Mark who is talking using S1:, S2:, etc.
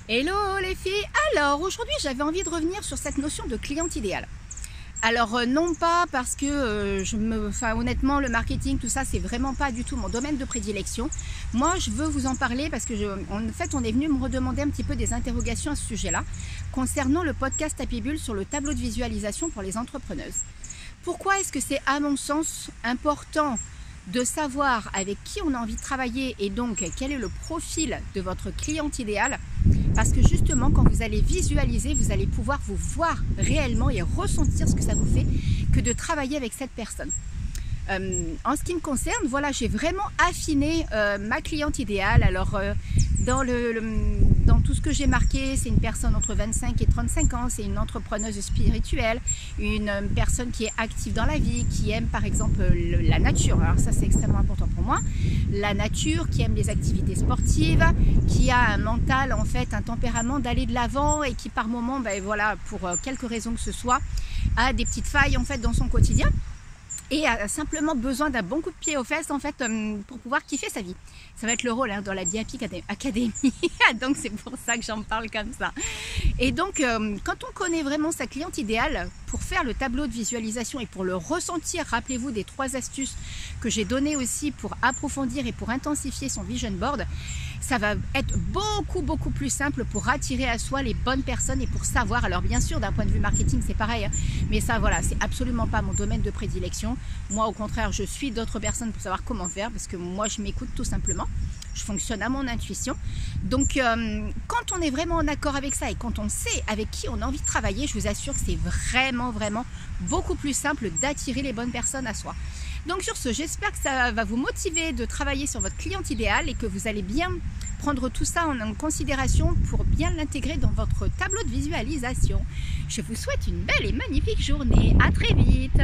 S1: Hello les filles. Alors aujourd'hui j'avais envie de revenir sur cette notion de cliente idéale. Alors non pas parce que honnêtement le marketing tout ça c'est vraiment pas du tout mon domaine de prédilection. Moi je veux vous en parler parce que en fait on est venu me redemander un petit peu des interrogations à ce sujet-là concernant le podcast Happy Bull sur le tableau de visualisation pour les entrepreneuses. Pourquoi est-ce que c'est à mon sens important de savoir avec qui on a envie de travailler et donc quel est le profil de votre cliente idéale? Parce que justement, quand vous allez visualiser, vous allez pouvoir vous voir réellement et ressentir ce que ça vous fait que de travailler avec cette personne. En ce qui me concerne, voilà, j'ai vraiment affiné ma cliente idéale. Alors, dans tout ce que j'ai marqué, c'est une personne entre 25 et 35 ans, c'est une entrepreneuse spirituelle, une personne qui est active dans la vie, qui aime par exemple la nature. Alors ça, c'est extrêmement important pour moi. La nature, qui aime les activités sportives, qui a un mental, en fait, un tempérament d'aller de l'avant et qui par moment, ben voilà, pour quelque raison que ce soit, a des petites failles en fait dans son quotidien. Et a simplement besoin d'un bon coup de pied aux fesses en fait pour pouvoir kiffer sa vie. Ça va être le rôle dans la Be Happy Academy. Donc c'est pour ça que j'en parle comme ça. Et donc quand on connaît vraiment sa cliente idéale, pour faire le tableau de visualisation et pour le ressentir, rappelez-vous des 3 astuces que j'ai données aussi pour approfondir et pour intensifier son vision board, ça va être beaucoup plus simple pour attirer à soi les bonnes personnes et pour savoir. Alors bien sûr d'un point de vue marketing c'est pareil, mais ça voilà, c'est absolument pas mon domaine de prédilection. Moi au contraire je suis d'autres personnes pour savoir comment faire parce que moi je m'écoute tout simplement. Je fonctionne à mon intuition. Donc quand on est vraiment en accord avec ça et quand on sait avec qui on a envie de travailler, je vous assure que c'est vraiment beaucoup plus simple d'attirer les bonnes personnes à soi. Donc sur ce, j'espère que ça va vous motiver de travailler sur votre cliente idéale et que vous allez bien prendre tout ça en considération pour bien l'intégrer dans votre tableau de visualisation. Je vous souhaite une belle et magnifique journée. À très vite.